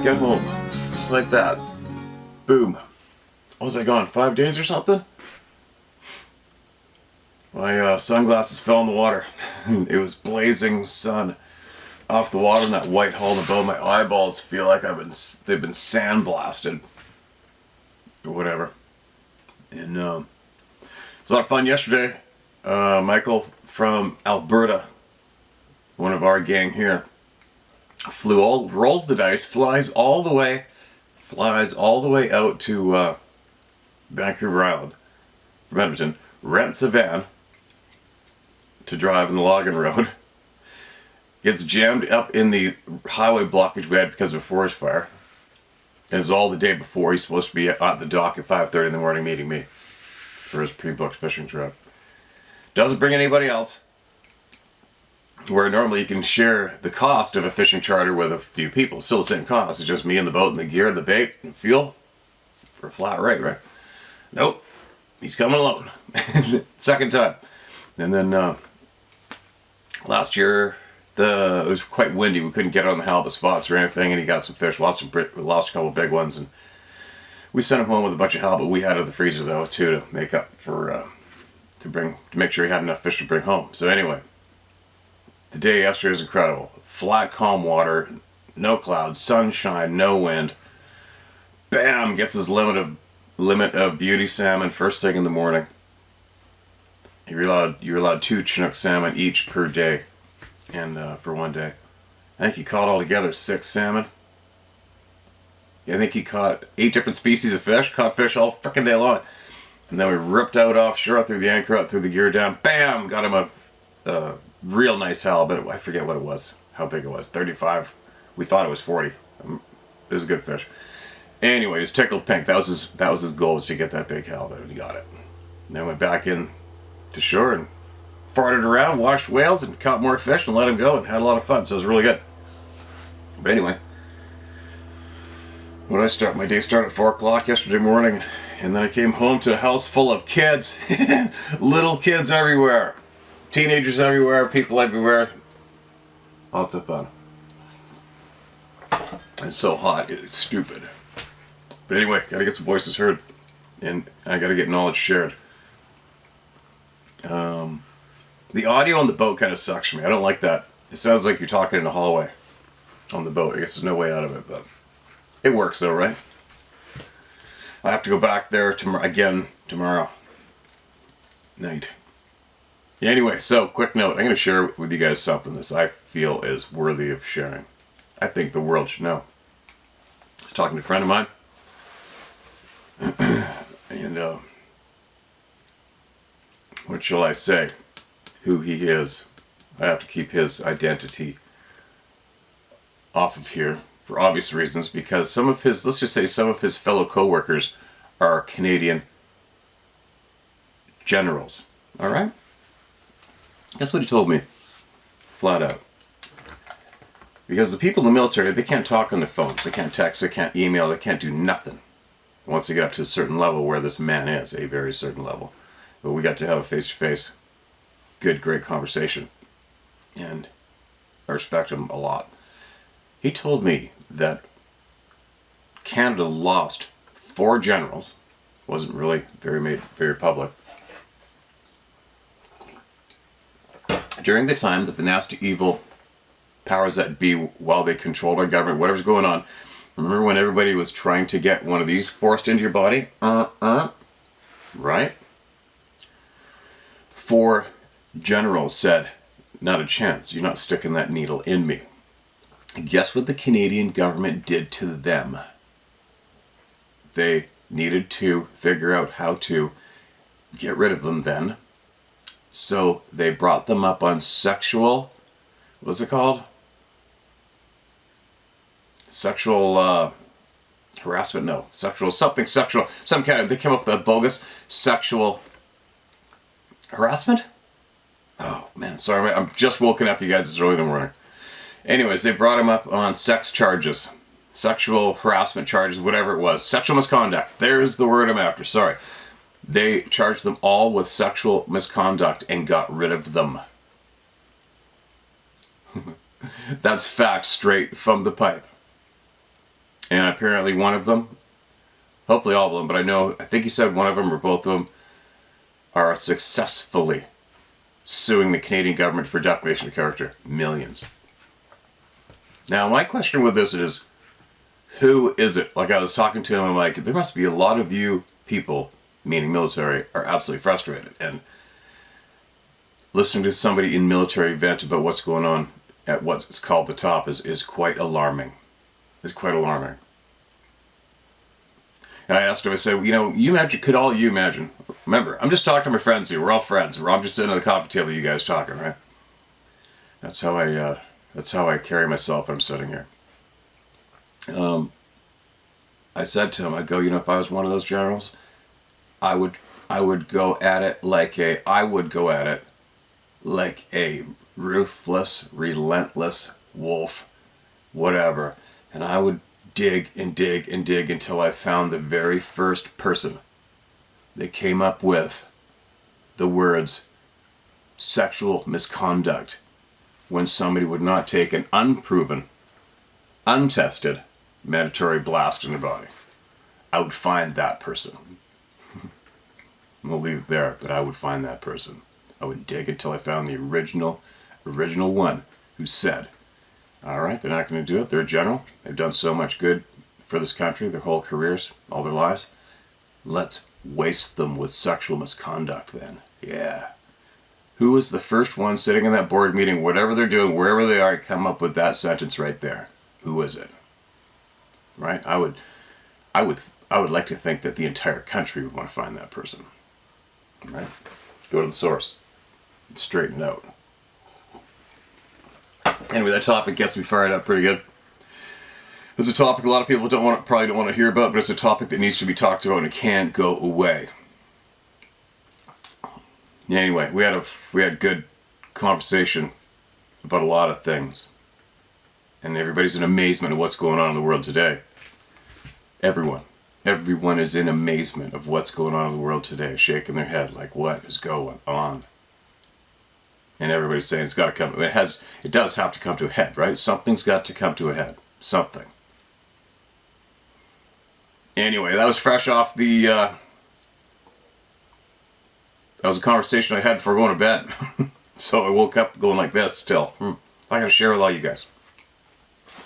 get home. Just like that. Boom. Was I gone 5 days or something? My sunglasses fell in the water. It was blazing sun off the water, and that white hull above my eyeballs feel like they've been sandblasted or whatever. And it was a lot of fun yesterday. Michael from Alberta, one of our gang here, rolls the dice, flies all the way out to Vancouver Island from Edmonton, rents a van to drive in the logging road, gets jammed up in the highway blockage we had because of a forest fire. This is all the day before. He's supposed to be at the dock at 5:30 in the morning meeting me for his pre-booked fishing trip. Doesn't bring anybody else, where normally you can share the cost of a fishing charter with a few people. Still the same cost. It's just me and the boat and the gear and the bait and fuel for a flat rate, right? Nope. He's coming alone. Second time. And then last year it was quite windy. We couldn't get on the halibut spots or anything, and he got some fish. Lost a couple big ones, and we sent him home with a bunch of halibut we had in the freezer though too, to make up for to make sure he had enough fish to bring home. So anyway, the day yesterday was incredible. Flat, calm water, no clouds, sunshine, no wind. Bam! Gets his limit of beauty salmon first thing in the morning. You're allowed 2 Chinook salmon each per day, and for one day, I think he caught altogether 6 salmon. I think he caught 8 different species of fish. Caught fish all frickin' day long, and then we ripped out offshore, threw the anchor out, threw the gear down. Bam! Got him a real nice halibut. I forget what it was, how big it was. 35. We thought it was 40. It was a good fish. Anyway, he was tickled pink. That was his goal, was to get that big halibut, and he got it. And then went back in to shore and farted around, watched whales, and caught more fish and let him go, and had a lot of fun. So it was really good. But anyway, my day started at 4 o'clock yesterday morning, and then I came home to a house full of kids, little kids everywhere, teenagers everywhere, people everywhere. Lots of fun. It's so hot, it's stupid. But anyway, gotta get some voices heard, and I gotta get knowledge shared. The audio on the boat kind of sucks for me. I don't like that. It sounds like you're talking in a hallway on the boat. I guess there's no way out of it, but it works though, right? I have to go back there tomorrow night. Anyway, so quick note. I'm going to share with you guys something that I feel is worthy of sharing. I think the world should know. I was talking to a friend of mine, and what shall I say? Who he is. I have to keep his identity off of here for obvious reasons, because let's just say some of his fellow co-workers are Canadian generals. All right? That's what he told me, flat out. Because the people in the military, they can't talk on their phones, they can't text, they can't email, they can't do nothing once they get up to a certain level, where this man is, a very certain level. But we got to have a face-to-face, good, great conversation. And I respect him a lot. He told me that Canada lost 4 generals. Wasn't really very public. During the time that the nasty, evil powers that be, while they controlled our government, whatever's going on. Remember when everybody was trying to get one of these forced into your body? Right? 4 generals said, not a chance, you're not sticking that needle in me. Guess what the Canadian government did to them? They needed to figure out how to get rid of them then. So they brought them up on sexual, what's it called? Sexual harassment? No. Sexual, some kind of, they came up with a bogus sexual harassment? Oh man, sorry, I'm just woken up, you guys, it's early in the morning. Anyways, they brought him up on sex charges. Sexual harassment charges, whatever it was. Sexual misconduct. There's the word I'm after, sorry. They charged them all with sexual misconduct and got rid of them. That's fact straight from the pipe. And apparently one of them, hopefully all of them, but I think he said one of them or both of them are successfully suing the Canadian government for defamation of character. Millions. Now, my question with this is, who is it? Like, I was talking to him, I'm like, there must be a lot of you people, meaning military, are absolutely frustrated. And listening to somebody in military vent about what's going on at what's called the top is quite alarming. It's quite alarming. And I asked him, I said, could all you imagine? Remember, I'm just talking to my friends here. We're all friends. I'm just sitting at the coffee table, you guys talking, right? That's how I carry myself when I'm sitting here. I said to him, I go, if I was one of those generals, I would go at it like a ruthless, relentless wolf, whatever. And I would dig and dig and dig until I found the very first person that came up with the words sexual misconduct when somebody would not take an unproven, untested mandatory blast in their body. I would find that person. We'll leave it there, but I would find that person. I would dig until I found the original one who said, all right, they're not going to do it. They're a general. They've done so much good for this country, their whole careers, all their lives. Let's waste them with sexual misconduct then. Yeah. Who was the first one sitting in that board meeting, whatever they're doing, wherever they are, come up with that sentence right there? Who is it? Right? I would like to think that the entire country would want to find that person. Right? Go to the source. Straighten it out. Anyway, that topic gets me fired up pretty good. It's a topic a lot of people probably don't want to hear about, but it's a topic that needs to be talked about and it can't go away. Anyway, we had good conversation about a lot of things. And everybody's in amazement of what's going on in the world today. Everyone is in amazement of what's going on in the world today, shaking their head like, what is going on? And everybody's saying it's got to come. It does have to come to a head, right? Something's got to come to a head. Something. Anyway, that was fresh off the. That was a conversation I had before going to bed. So I woke up going like this still. I gotta share with all you guys.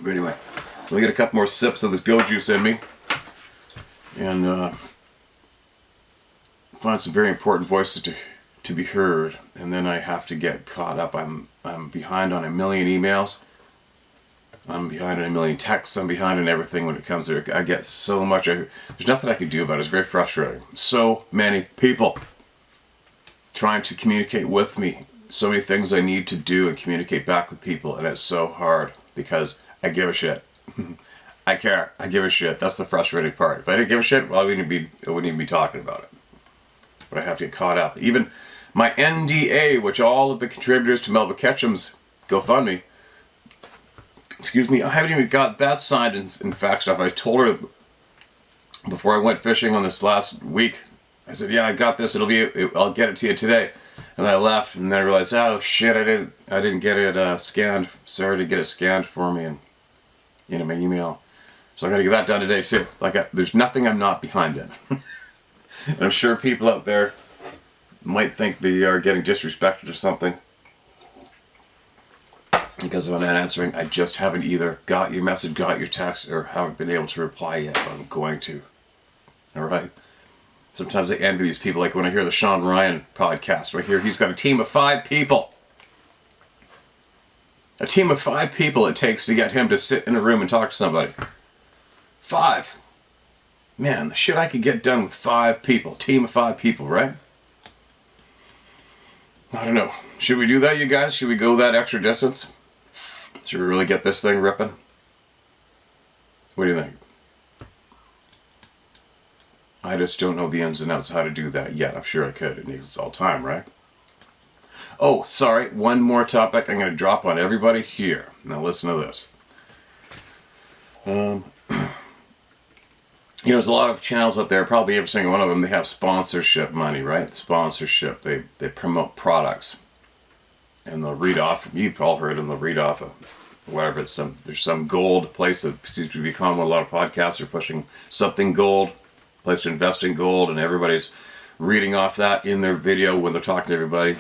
But anyway, let me get a couple more sips of this go juice in me. And find some very important voices to be heard. And then I have to get caught up. I'm behind on a million emails. I'm behind on a million texts. I'm behind on everything when it comes to it. I get so much. There's nothing I can do about it. It's very frustrating. So many people trying to communicate with me. So many things I need to do and communicate back with people. And it's so hard because I give a shit. I care. I give a shit. That's the frustrating part. If I didn't give a shit, well, I wouldn't even be talking about it. But I have to get caught up. Even my NDA, which all of the contributors to Melba Ketchum's GoFundMe, I haven't even got that signed and faxed up. I told her before I went fishing on this last week, I said, yeah, I got this. I'll get it to you today. And I left, and then I realized, oh shit, I didn't get it scanned. Sarah didn't get it scanned for me and in my email. So I got to get that done today too. There's nothing I'm not behind in. And I'm sure people out there might think they are getting disrespected or something because I'm not answering. I just haven't either got your message, got your text, or haven't been able to reply yet. But I'm going to. All right. Sometimes I envy these people. Like when I hear the Sean Ryan podcast, I hear he's got a team of 5 people. A team of 5 people it takes to get him to sit in a room and talk to somebody. 5. Man, the shit I could get done with 5 people. Team of 5 people, right? I don't know. Should we do that, you guys? Should we go that extra distance? Should we really get this thing ripping? What do you think? I just don't know the ins and outs of how to do that yet. I'm sure I could. It needs all time, right? Oh, sorry. One more topic I'm going to drop on everybody here. Now listen to this. There's a lot of channels out there, probably every single one of them, they have sponsorship money, right? Sponsorship. They promote products. And they'll read off, you've all heard them, they'll read off whatever. There's some gold place that seems to be common. A lot of podcasts are pushing something gold, place to invest in gold, and everybody's reading off that in their video when they're talking to everybody.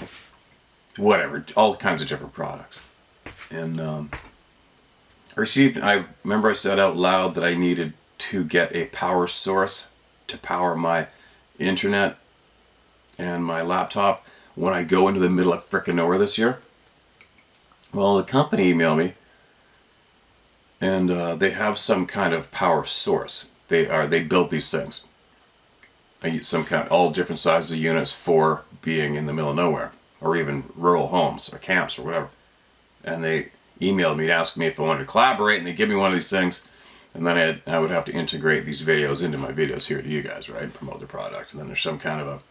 Whatever, all kinds of different products. And I remember I said out loud that I needed to get a power source to power my internet and my laptop when I go into the middle of frickin' nowhere this year. Well, the company emailed me, and they have some kind of power source. They build these things. I use some kind, all different sizes of units for being in the middle of nowhere, or even rural homes or camps or whatever. And they emailed me to ask me if I wanted to collaborate, and they give me one of these things, and then I would have to integrate these videos into my videos here to you guys, right? Promote the product. And then there's some kind of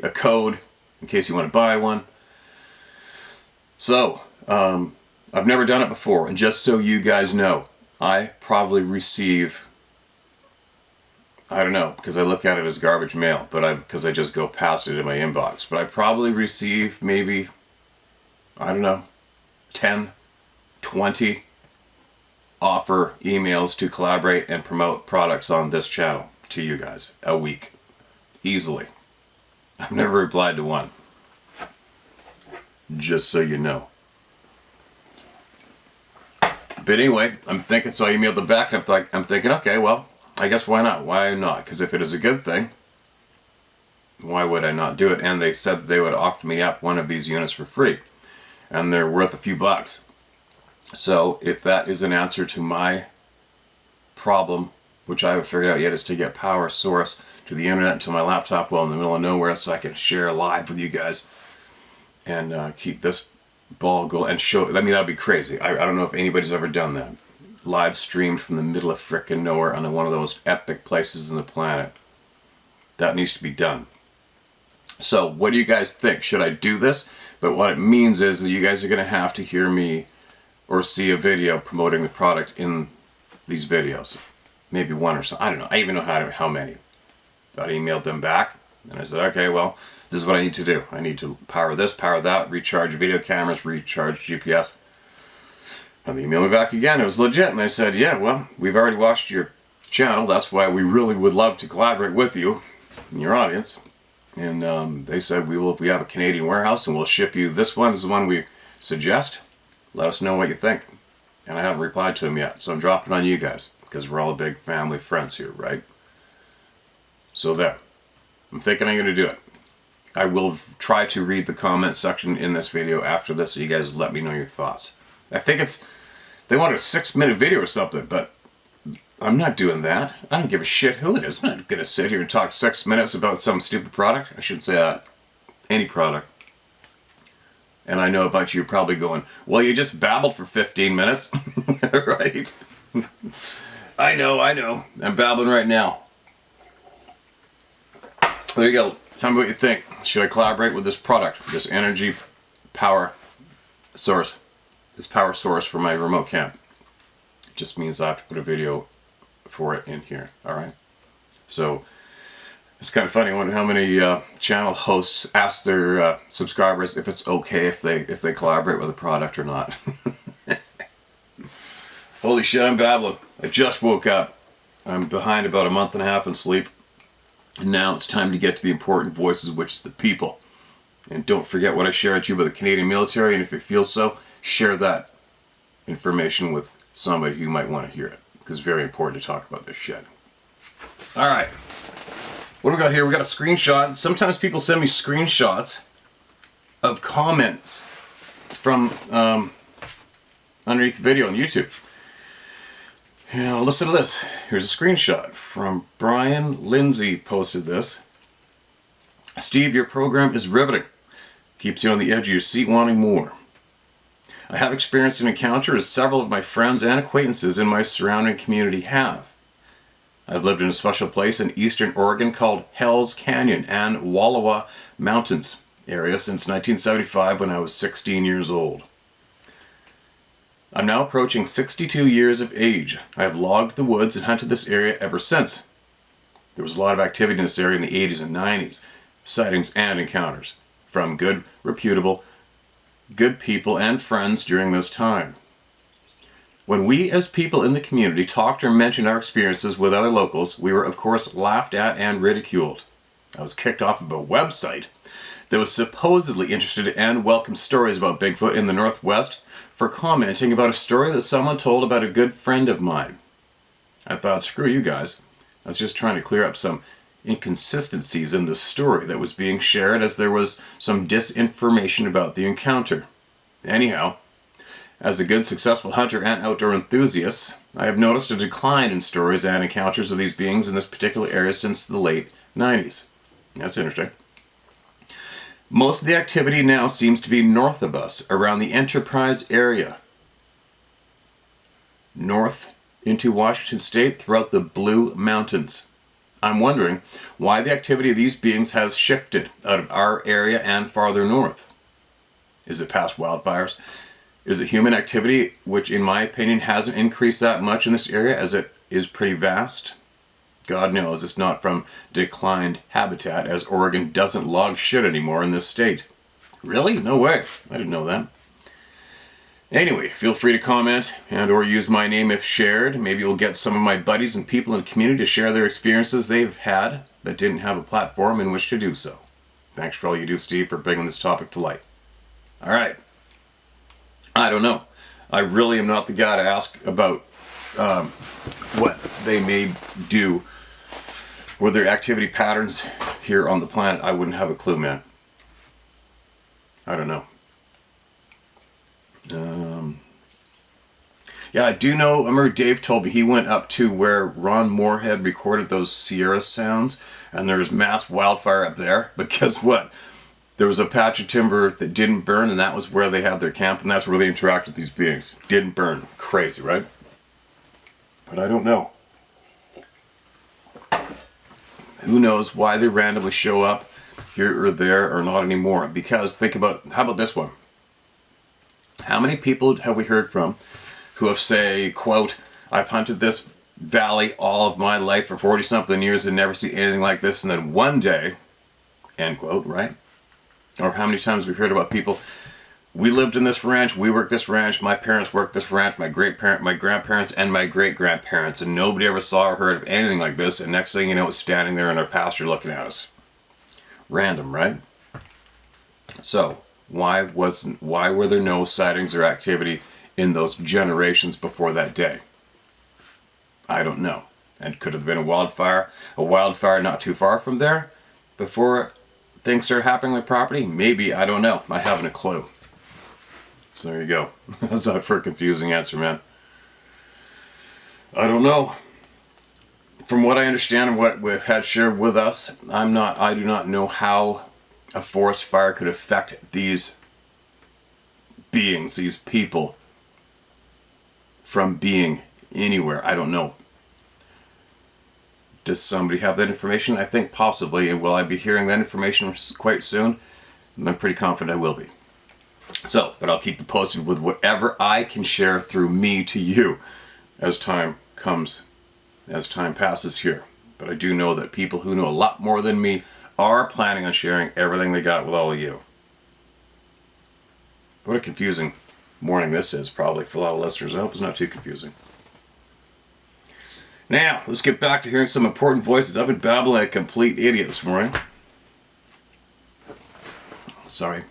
a code in case you want to buy one. So, I've never done it before, and just so you guys know, I probably receive, I don't know, because I look at it as garbage mail, because I just go past it in my inbox, but I probably receive maybe, I don't know, 10, 20 offer emails to collaborate and promote products on this channel to you guys a week, easily. I've never replied to one, just so you know. But anyway, I'm thinking, so I emailed them back, and I'm thinking, okay, well, I guess why not? Why not? Because if it is a good thing, why would I not do it? And they said that they would offer me up one of these units for free, and they're worth a few bucks. So if that is an answer to my problem, which I haven't figured out yet, is to get power source to the internet and to my laptop while in the middle of nowhere, so I can share live with you guys and keep this ball going and show. I mean, that'd be crazy. I don't know if anybody's ever done that. Live streamed from the middle of frickin' nowhere on one of those epic places on the planet. That needs to be done. So what do you guys think? Should I do this? But what it means is that you guys are going to have to hear me or see a video promoting the product in these videos. Maybe one or so. I don't know. I even know how many. But I emailed them back, and I said, okay, well, this is what I need to do. I need to power this, power that, recharge video cameras, recharge GPS. And they emailed me back again. It was legit. And I said, yeah, well, we've already watched your channel. That's why we really would love to collaborate with you and your audience. And they said, we have a Canadian warehouse, and we'll ship you this one. This is the one we suggest. Let us know what you think. And I haven't replied to them yet. So I'm dropping on you guys, because we're all big family friends here, right? So there. I'm thinking I'm going to do it. I will try to read the comment section in this video after this, so you guys let me know your thoughts. I think they wanted a 6-minute video or something, but I'm not doing that. I don't give a shit who it is. I'm not going to sit here and talk 6 minutes about some stupid product. I shouldn't say that. Any product. And I know a bunch of you are probably going, well, you just babbled for 15 minutes. Right? I know. I'm babbling right now. There you go. Tell me what you think. Should I collaborate with this product, this energy power source, this power source for my remote cam? It just means I have to put a video for it in here. All right. So it's kind of funny. I wonder how many channel hosts ask their subscribers if it's okay if they collaborate with a product or not. Holy shit! I'm babbling. I just woke up. I'm behind about a month and a half in sleep. And now it's time to get to the important voices, which is the people. And don't forget what I share at you about the Canadian military, and if you feel so, share that information with somebody who might want to hear it, because it's very important to talk about this shit. Alright. What do we got here? We got a screenshot. Sometimes people send me screenshots of comments from underneath the video on YouTube. Yeah, listen to this. Here's a screenshot from Brian Lindsay posted this. Steve, your program is riveting. Keeps you on the edge of your seat wanting more. I have experienced an encounter as several of my friends and acquaintances in my surrounding community have. I've lived in a special place in eastern Oregon called Hell's Canyon and Wallowa Mountains area since 1975 when I was 16 years old. I'm now approaching 62 years of age. I have logged the woods and hunted this area ever since. There was a lot of activity in this area in the 80s and 90s, sightings and encounters, from good, reputable, good people and friends during this time. When we as people in the community talked or mentioned our experiences with other locals, we were of course laughed at and ridiculed. I was kicked off of a website that was supposedly interested and welcomed stories about Bigfoot in the Northwest for commenting about a story that someone told about a good friend of mine. I thought, screw you guys. I was just trying to clear up some inconsistencies in the story that was being shared, as there was some disinformation about the encounter. Anyhow, as a good successful hunter and outdoor enthusiast, I have noticed a decline in stories and encounters of these beings in this particular area since the late 90s. That's interesting. Most of the activity now seems to be north of us, around the Enterprise area. North into Washington State throughout the Blue Mountains. I'm wondering why the activity of these beings has shifted out of our area and farther north. Is it past wildfires? Is it human activity, which in my opinion hasn't increased that much in this area, as it is pretty vast? God knows it's not from declined habitat, as Oregon doesn't log shit anymore in this state. Really? No way. I didn't know that. Anyway, feel free to comment and or use my name if shared. Maybe you'll get some of my buddies and people in the community to share their experiences they've had but didn't have a platform in which to do so. Thanks for all you do, Steve, for bringing this topic to light. All right. I don't know. I really am not the guy to ask about what they may do or their activity patterns here on the planet. I wouldn't have a clue, man. I don't know. Yeah, I do know, I remember Dave told me he went up to where Ron Moorhead recorded those Sierra sounds, and there's mass wildfire up there. But guess what? There was a patch of timber that didn't burn, and that was where they had their camp, and that's where they interacted with these beings. Didn't burn. Crazy, right? But I don't know. Who knows why they randomly show up here or there or not anymore? Because think about, how about this one? How many people have we heard from who have say, quote, I've hunted this valley all of my life for 40-something years and never see anything like this, and then one day, end quote, right? Or how many times we've heard about people, we lived in this ranch, we worked this ranch, my parents worked this ranch, my grandparents, and my great-grandparents, and nobody ever saw or heard of anything like this, and next thing you know, it's standing there in our pasture looking at us. Random, right? So, why were there no sightings or activity in those generations before that day? I don't know. And could have been a wildfire not too far from there before things started happening on the property? Maybe, I don't know. I haven't a clue. So there you go. How's that for a confusing answer, man? I don't know. From what I understand and what we've had shared with us, I do not know how a forest fire could affect these beings, these people, from being anywhere. I don't know. Does somebody have that information? I think possibly. And will I be hearing that information quite soon? I'm pretty confident I will be. So, but I'll keep you posted with whatever I can share through me to you as time comes, as time passes here. But I do know that people who know a lot more than me are planning on sharing everything they got with all of you. What a confusing morning this is, probably for a lot of listeners. I hope it's not too confusing. Now, let's get back to hearing some important voices. I've been babbling like a complete idiot this morning. Sorry.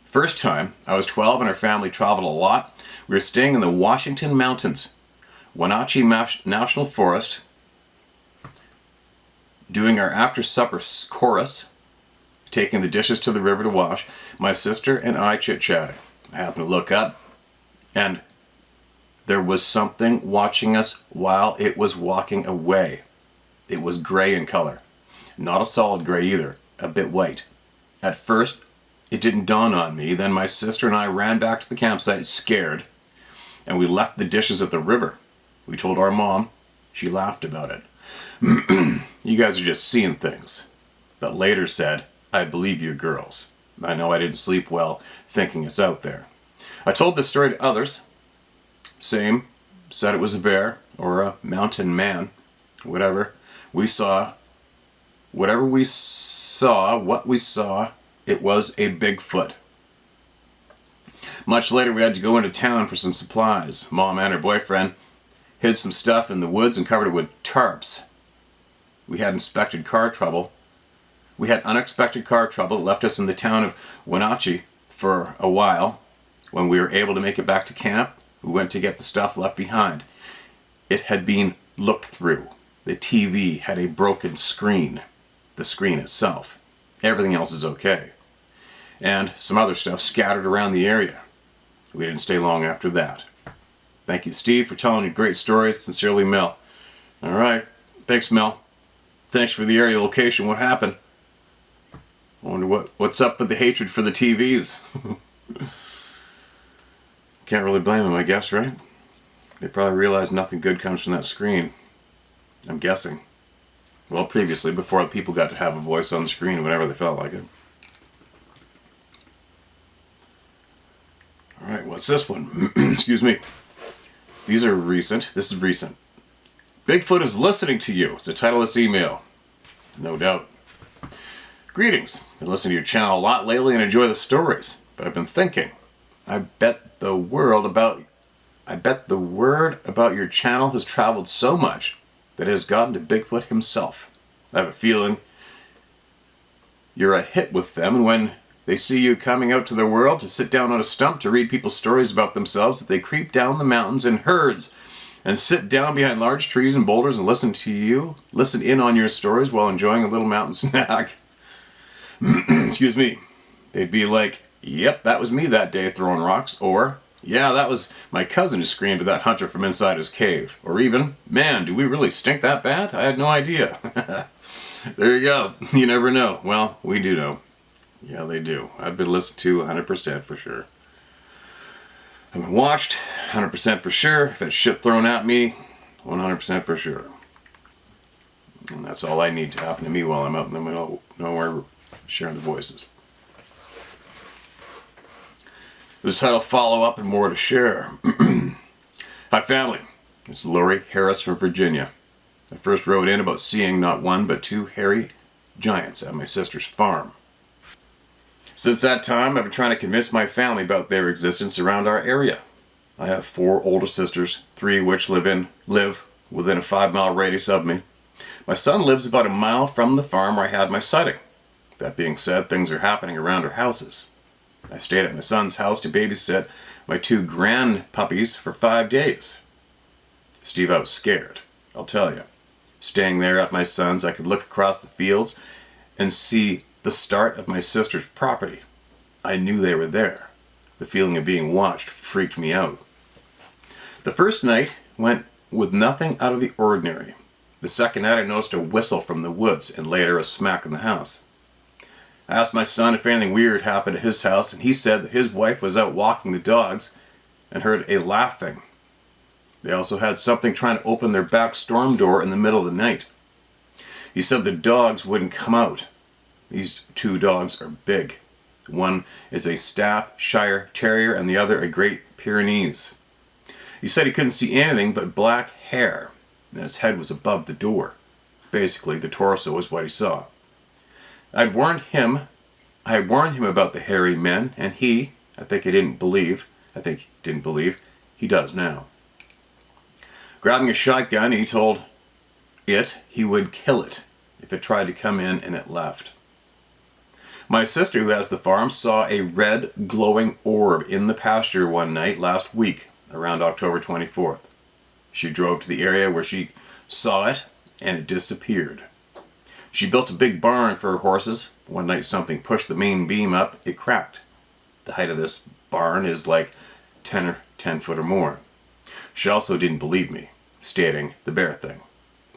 First time, I was 12 and our family traveled a lot. We were staying in the Washington Mountains, Wenatchee National Forest, doing our after-supper chorus, taking the dishes to the river to wash, my sister and I chit-chatting. I happened to look up, and there was something watching us while it was walking away. It was gray in color. Not a solid gray either, a bit white. At first, it didn't dawn on me. Then my sister and I ran back to the campsite scared, and we left the dishes at the river. We told our mom. She laughed about it. You guys are just seeing things. But later said, I believe you girls. I know I didn't sleep well thinking it's out there. I told this story to others. Same. Said it was a bear or a mountain man. Whatever. What we saw, it was a Bigfoot. Much later, we had to go into town for some supplies. Mom and her boyfriend hid some stuff in the woods and covered it with tarps. We had unexpected car trouble that left us in the town of Wenatchee for a while. When we were able to make it back to camp, we went to get the stuff left behind. It had been looked through. The TV had a broken screen. The screen itself. Everything else is okay. And some other stuff scattered around the area. We didn't stay long after that. Thank you, Steve, for telling your great stories. Sincerely, Mel. All right. Thanks, Mel. Thanks for the area location. What happened? I wonder what's up with the hatred for the TVs. Can't really blame them, I guess, right? They probably realized nothing good comes from that screen. I'm guessing. Well, previously, before the people got to have a voice on the screen whenever they felt like it. Alright, what's this one? Excuse me. These are recent. This is recent. Bigfoot is listening to you. It's the title of this email. No doubt. Greetings. Been listening to your channel a lot lately and enjoy the stories. But I've been thinking. I bet the word about your channel has traveled so much that it has gotten to Bigfoot himself. I have a feeling you're a hit with them, and when they see you coming out to the world to sit down on a stump to read people's stories about themselves, that they creep down the mountains in herds and sit down behind large trees and boulders and listen in on your stories while enjoying a little mountain snack. Excuse me. They'd be like, yep, that was me that day throwing rocks, or yeah, that was my cousin who screamed at that hunter from inside his cave. Or even, man, do we really stink that bad? I had no idea. There you go. You never know. Well, we do know. Yeah, they do. I've been listened to 100% for sure. I've been watched 100% for sure. If it's shit thrown at me, 100% for sure. And that's all I need to happen to me while I'm out in the middle of nowhere sharing the voices. There's a title, Follow Up and More to Share. Hi family, it's Lori Harris from Virginia. I first wrote in about seeing not one but two hairy giants at my sister's farm. Since that time, I've been trying to convince my family about their existence around our area. I have 4 older sisters, 3 of which live within a 5-mile radius of me. My son lives about a mile from the farm where I had my sighting. That being said, things are happening around our houses. I stayed at my son's house to babysit my 2 grand puppies for 5 days. Steve, I was scared, I'll tell you. Staying there at my son's, I could look across the fields and see the start of my sister's property. I knew they were there. The feeling of being watched freaked me out. The first night went with nothing out of the ordinary. The second night I noticed a whistle from the woods and later a smack in the house. I asked my son if anything weird happened at his house, and he said that his wife was out walking the dogs and heard a laughing. They also had something trying to open their back storm door in the middle of the night. He said the dogs wouldn't come out. These 2 dogs are big. One is a Staffordshire Terrier and the other a Great Pyrenees. He said he couldn't see anything but black hair, and his head was above the door. Basically, the torso was what he saw. I had warned him about the hairy men, and I think he didn't believe, he does now. Grabbing a shotgun, he told it he would kill it if it tried to come in and it left. My sister, who has the farm, saw a red glowing orb in the pasture one night last week, around October 24th. She drove to the area where she saw it, and it disappeared. She built a big barn for her horses. One night something pushed the main beam up. It cracked. The height of this barn is like 10 foot or more. She also didn't believe me, stating the bear thing.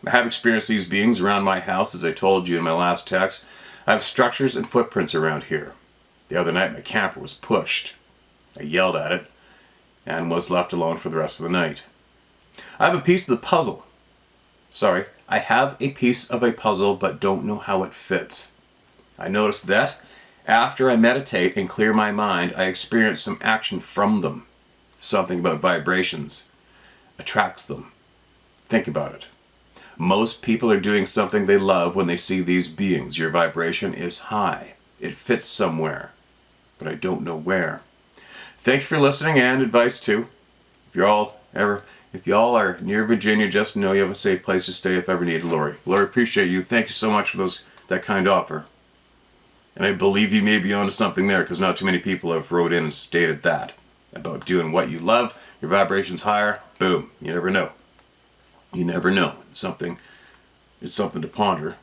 I have experienced these beings around my house, as I told you in my last text. I have structures and footprints around here. The other night my camper was pushed. I yelled at it and was left alone for the rest of the night. I have a piece of a puzzle, but don't know how it fits. I noticed that after I meditate and clear my mind, I experience some action from them. Something about vibrations attracts them. Think about it. Most people are doing something they love when they see these beings. Your vibration is high. It fits somewhere, but I don't know where. thank you for listening, and advice too. If y'all are near Virginia, just know you have a safe place to stay if ever needed. Lori, appreciate you. Thank you so much for that kind offer. And I believe you may be onto something there, because not too many people have wrote in and stated that about doing what you love. Your vibration's higher. Boom. You never know. You never know. It's something to ponder.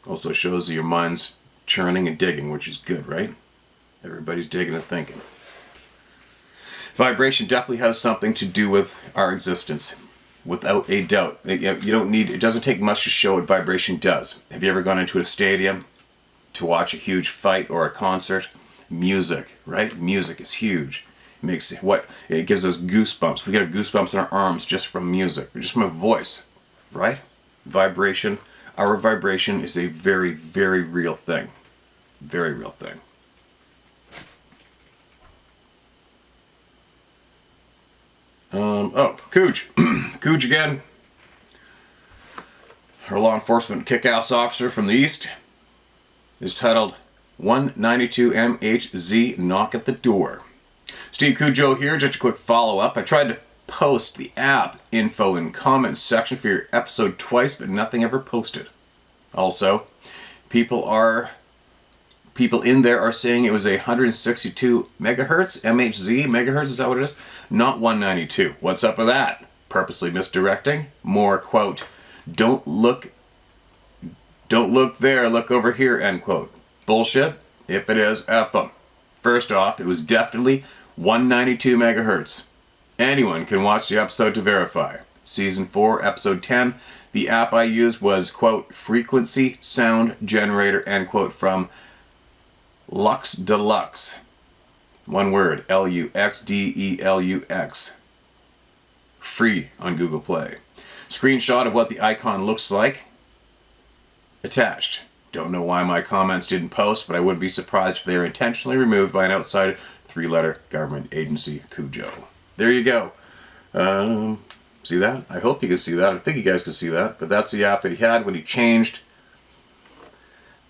Also shows that your mind's churning and digging, which is good, right? Everybody's digging and thinking. Vibration definitely has something to do with our existence, without a doubt. It doesn't take much to show what vibration does. Have you ever gone into a stadium to watch a huge fight or a concert? Music, right? Music is huge. It gives us goosebumps. We get goosebumps in our arms just from music, just from a voice, right? Vibration. Our vibration is a very, very real thing. Very real thing. Cooge. Cooge again. Our law enforcement kick-ass officer from the East is titled 192 MHZ Knock at the Door. Steve Cujo here, just a quick follow-up. I tried to post the app info in comments section for your episode twice, but nothing ever posted. Also, people in there are saying it was a 162 megahertz, MHZ megahertz, is that what it is? Not 192. What's up with that? Purposely misdirecting? More, quote, don't look there, look over here, end quote. Bullshit? If it is, F them. First off, it was definitely 192 megahertz. Anyone can watch the episode to verify. Season 4, episode 10, the app I used was, quote, frequency sound generator, end quote, from Lux Deluxe. One word, Luxdelux. Free on Google Play. Screenshot of what the icon looks like attached. Don't know why my comments didn't post, but I wouldn't be surprised if they were intentionally removed by an outside 3-letter government agency, Cujo. There you go. See that? I hope you can see that. I think you guys can see that. But that's the app that he had when he changed.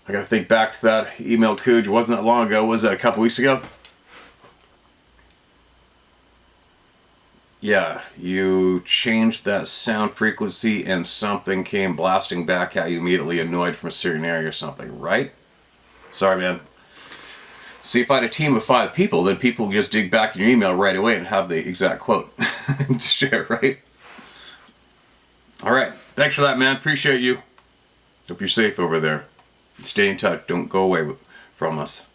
I gotta think back to that email, Cujo. Wasn't that long ago? Was that a couple weeks ago? Yeah, you changed that sound frequency and something came blasting back at you immediately, annoyed from a certain area or something, right? Sorry, man. See, if I had a team of 5 people, then people would just dig back in your email right away and have the exact quote to share, right? Alright, thanks for that, man. Appreciate you. Hope you're safe over there. Stay in touch. Don't go away from us.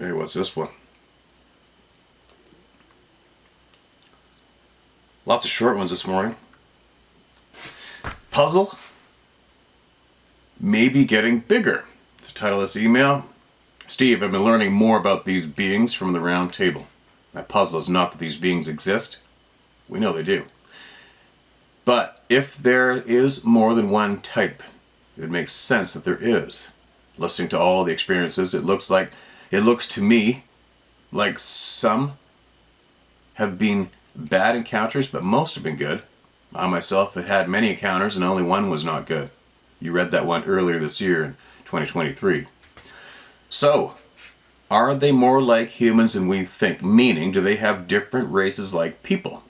Okay, what's this one? Lots of short ones this morning. Puzzle may be getting bigger. It's the title of this email. Steve, I've been learning more about these beings from the round table. My puzzle is not that these beings exist. We know they do. But if there is more than one type, it would make sense that there is. Listening to all the experiences, it looks to me like some have been bad encounters, but most have been good. I myself have had many encounters and only one was not good. You read that one earlier this year in 2023. So, are they more like humans than we think? Meaning, do they have different races like people?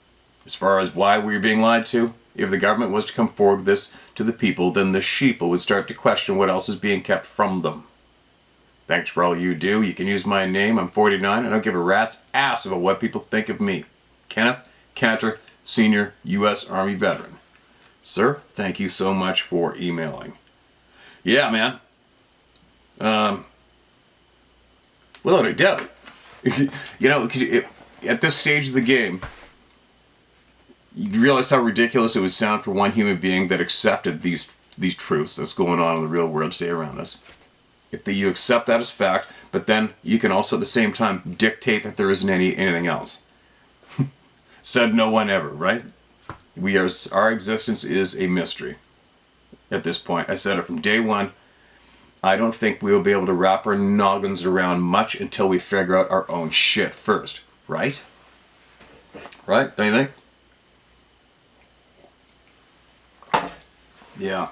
As far as why we're being lied to, if the government was to come forward with this to the people, then the sheeple would start to question what else is being kept from them. Thanks for all you do. You can use my name. I'm 49. I don't give a rat's ass about what people think of me. Kenneth Cantor, Senior U.S. Army Veteran. Sir, thank you so much for emailing. Yeah, man. Without a doubt. At this stage of the game, you realize how ridiculous it would sound for one human being that accepted these truths that's going on in the real world today around us. If you accept that as fact, but then you can also at the same time dictate that there isn't anything else. Said no one ever, right? Our existence is a mystery at this point. I said it from day one. I don't think we will be able to wrap our noggins around much until we figure out our own shit first, right? Right? Don't you think? Yeah.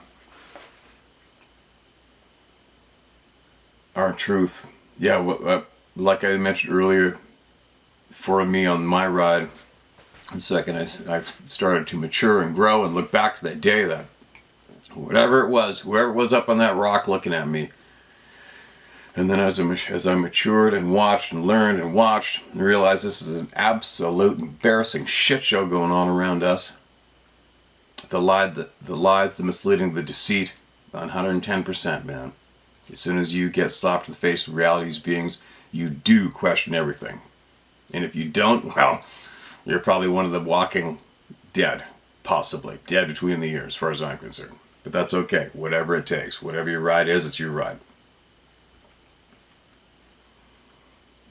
Our truth. Yeah, like I mentioned earlier, for me on my ride, the second I started to mature and grow and look back to that day, that whatever it was, whoever was up on that rock looking at me, and then as I matured and watched and learned and watched and realized this is an absolute embarrassing shit show going on around us. The lies, the misleading, the deceit, 110%, man. As soon as you get slapped in the face with reality's beings, you do question everything. And if you don't, well, you're probably one of the walking dead, possibly. Dead between the ears, as far as I'm concerned. But that's okay. Whatever it takes. Whatever your ride is, it's your ride.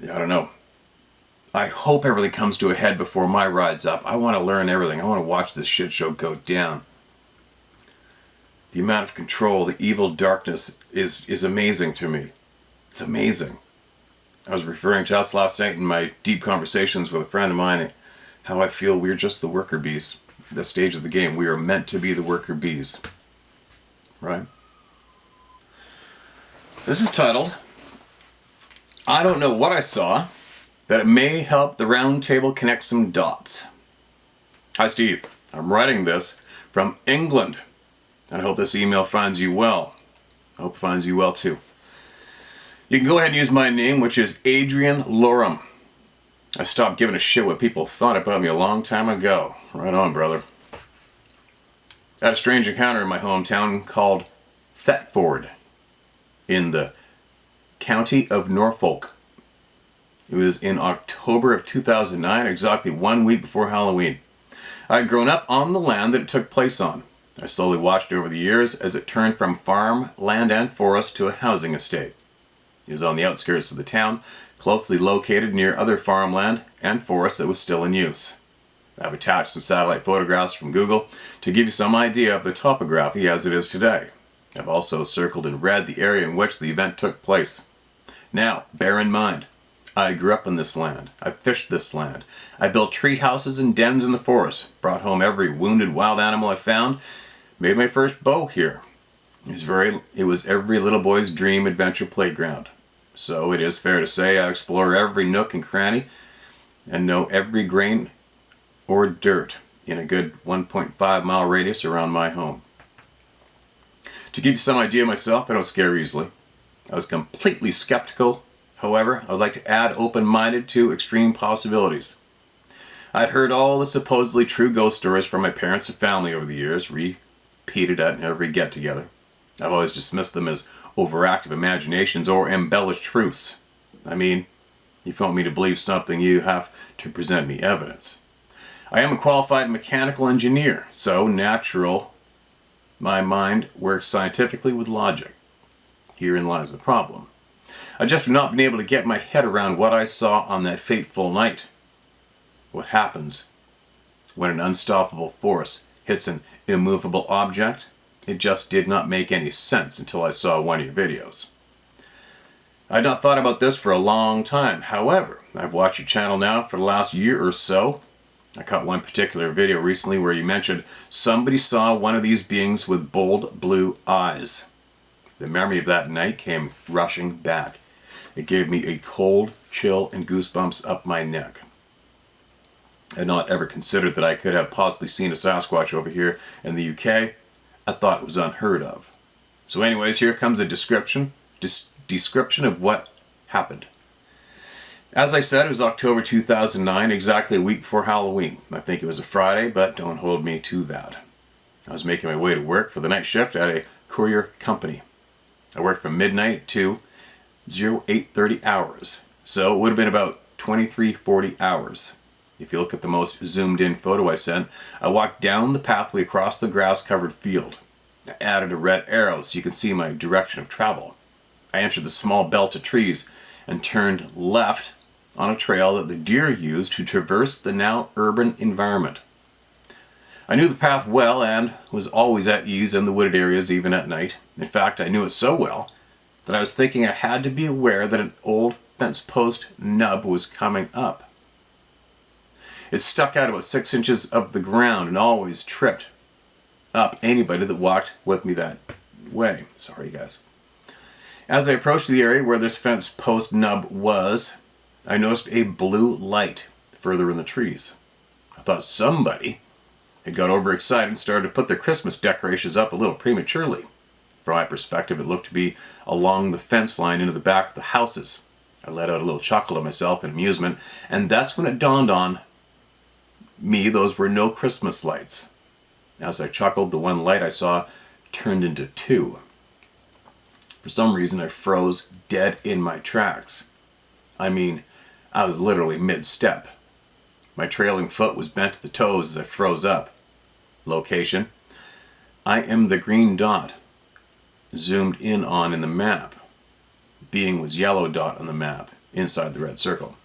Yeah, I don't know. I hope everything comes to a head before my ride's up. I want to learn everything. I want to watch this shit show go down. The amount of control, the evil darkness is amazing to me. It's amazing. I was referring to us last night in my deep conversations with a friend of mine, how I feel we're just the worker bees. This stage of the game, we are meant to be the worker bees. Right? This is titled, I don't know what I saw, but it may help the round table connect some dots. Hi Steve, I'm writing this from England, and I hope this email finds you well. I hope it finds you well too. You can go ahead and use my name, which is Adrian Lorem. I stopped giving a shit what people thought about me a long time ago. Right on, brother. I had a strange encounter in my hometown called Thetford in the county of Norfolk. It was in October of 2009, exactly 1 week before Halloween. I had grown up on the land that it took place on. I slowly watched over the years as it turned from farm, land, and forest to a housing estate. It was on the outskirts of the town, closely located near other farmland and forest that was still in use. I've attached some satellite photographs from Google to give you some idea of the topography as it is today. I've also circled in red the area in which the event took place. Now, bear in mind, I grew up in this land. I fished this land. I built tree houses and dens in the forest, brought home every wounded wild animal I found, made my first bow here. It was every little boy's dream adventure playground. So it is fair to say I explore every nook and cranny and know every grain or dirt in a good 1.5 mile radius around my home. To give you some idea of myself, I don't scare easily. I was completely skeptical. However, I would like to add open-minded to extreme possibilities. I'd heard all the supposedly true ghost stories from my parents and family over the years, repeated at every get-together. I've always dismissed them as overactive imaginations or embellished truths. I mean, if you want me to believe something, you have to present me evidence. I am a qualified mechanical engineer, so natural, my mind works scientifically with logic. Herein lies the problem. I just have not been able to get my head around what I saw on that fateful night. What happens when an unstoppable force hits an immovable object? It just did not make any sense until I saw one of your videos. I had not thought about this for a long time. However, I've watched your channel now for the last year or so. I caught one particular video recently where you mentioned somebody saw one of these beings with bold blue eyes. The memory of that night came rushing back. It gave me a cold chill and goosebumps up my neck. I had not ever considered that I could have possibly seen a Sasquatch over here in the UK. I thought it was unheard of. So anyways, here comes a description of what happened. As I said, it was October 2009, exactly a week before Halloween. I think it was a Friday, but don't hold me to that. I was making my way to work for the night shift at a courier company. I worked from midnight to 0830 hours, so it would have been about 2340 hours. If you look at the most zoomed in photo I sent, I walked down the pathway across the grass-covered field. I added a red arrow so you can see my direction of travel. I entered the small belt of trees and turned left on a trail that the deer used to traverse the now urban environment. I knew the path well and was always at ease in the wooded areas even at night. In fact, I knew it so well that I was thinking I had to be aware that an old fence post nub was coming up. It stuck out about 6 inches of the ground and always tripped up anybody that walked with me that way. Sorry, guys. As I approached the area where this fence post nub was, I noticed a blue light further in the trees. I thought somebody had got overexcited and started to put their Christmas decorations up a little prematurely. From my perspective, it looked to be along the fence line into the back of the houses. I let out a little chuckle to myself in amusement, and that's when it dawned on me those were no Christmas lights. As I chuckled, the one light I saw turned into two. For some reason, I froze dead in my tracks. I mean, I was literally mid-step. My trailing foot was bent to the toes as I froze up. Location: I am the green dot zoomed in on in the map. Being was yellow dot on the map inside the red circle.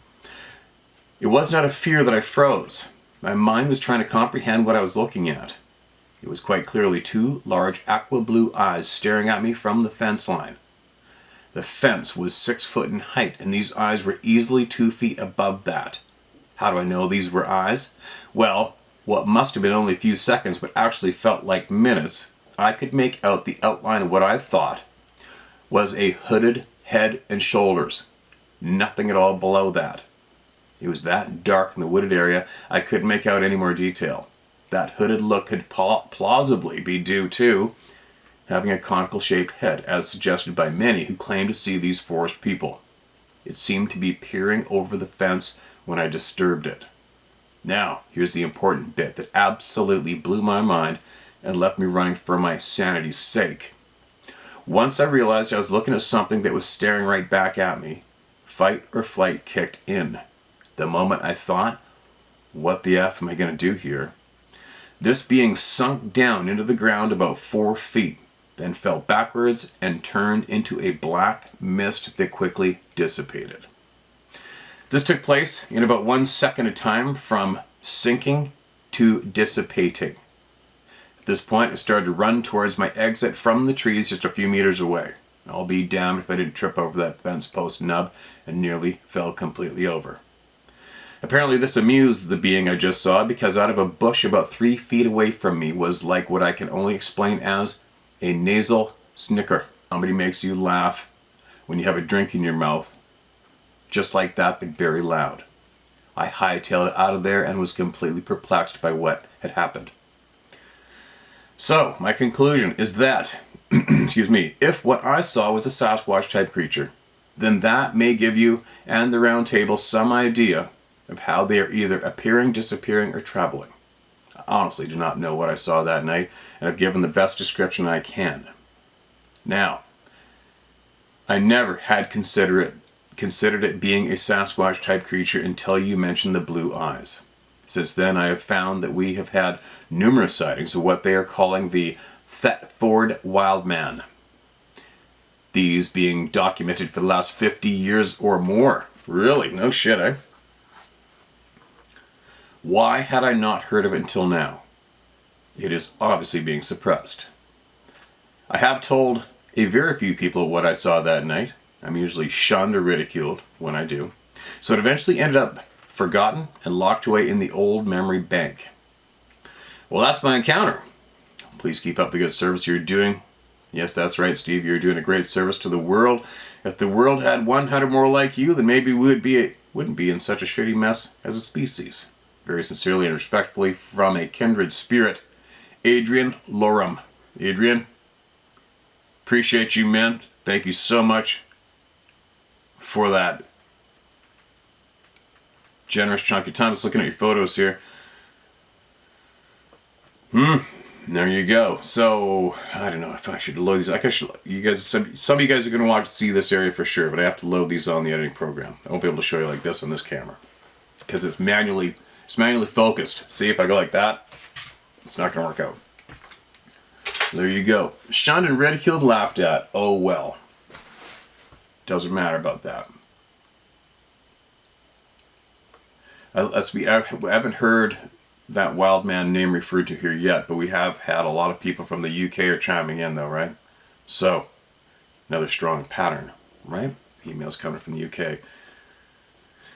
It was not a fear that I froze. My mind was trying to comprehend what I was looking at. It was quite clearly two large aqua blue eyes staring at me from the fence line. The fence was 6 foot in height, and these eyes were easily 2 feet above that. How do I know these were eyes? Well, what must have been only a few seconds but actually felt like minutes, I could make out the outline of what I thought was a hooded head and shoulders. Nothing at all below that. It was that dark in the wooded area, I couldn't make out any more detail. That hooded look could plausibly be due to having a conical shaped head, as suggested by many who claim to see these forest people. It seemed to be peering over the fence when I disturbed it. Now, here's the important bit that absolutely blew my mind and left me running for my sanity's sake. Once I realized I was looking at something that was staring right back at me, fight or flight kicked in. The moment I thought, what the F am I going to do here? This being sunk down into the ground about 4 feet, then fell backwards and turned into a black mist that quickly dissipated. This took place in about 1 second of time from sinking to dissipating. At this point, I started to run towards my exit from the trees just a few meters away. I'll be damned if I didn't trip over that fence post nub and nearly fell completely over. Apparently this amused the being I just saw, because out of a bush about 3 feet away from me was like what I can only explain as a nasal snicker. Somebody makes you laugh when you have a drink in your mouth. Just like that, but very loud. I hightailed it out of there and was completely perplexed by what had happened. So, my conclusion is that, excuse me, if what I saw was a Sasquatch type creature, then that may give you and the round table some idea of how they are either appearing, disappearing, or traveling. I honestly do not know what I saw that night, and I've given the best description I can. Now, I never had considered it being a Sasquatch type creature until you mentioned the blue eyes. Since then, I have found that we have had numerous sightings of what they are calling the Thetford Wild Man. These being documented for the last 50 years or more. Really? No shit, eh? Why had I not heard of it until now? It is obviously being suppressed. I have told a very few people what I saw that night. I'm usually shunned or ridiculed when I do. So it eventually ended up forgotten and locked away in the old memory bank. Well, that's my encounter. Please keep up the good service you're doing. Yes, that's right, Steve. You're doing a great service to the world. If the world had 100 more like you, then maybe we wouldn't be in such a shitty mess as a species. Very sincerely and respectfully, from a kindred spirit, Adrian Lorum. Adrian, appreciate you, man. Thank you so much for that generous chunk of time. Just looking at your photos here. There you go. So I don't know if I should load these. I guess you guys, some of you guys are going to see this area for sure, but I have to load these on the editing program. I won't be able to show you like this on this camera because it's manually focused. See, if I go like that, it's not going to work out. There you go. Shunned and ridiculed, laughed at. Oh well. Doesn't matter about that. I haven't heard that wild man name referred to here yet, but we have had a lot of people from the UK are chiming in though, right? So, another strong pattern, right? Emails coming from the UK.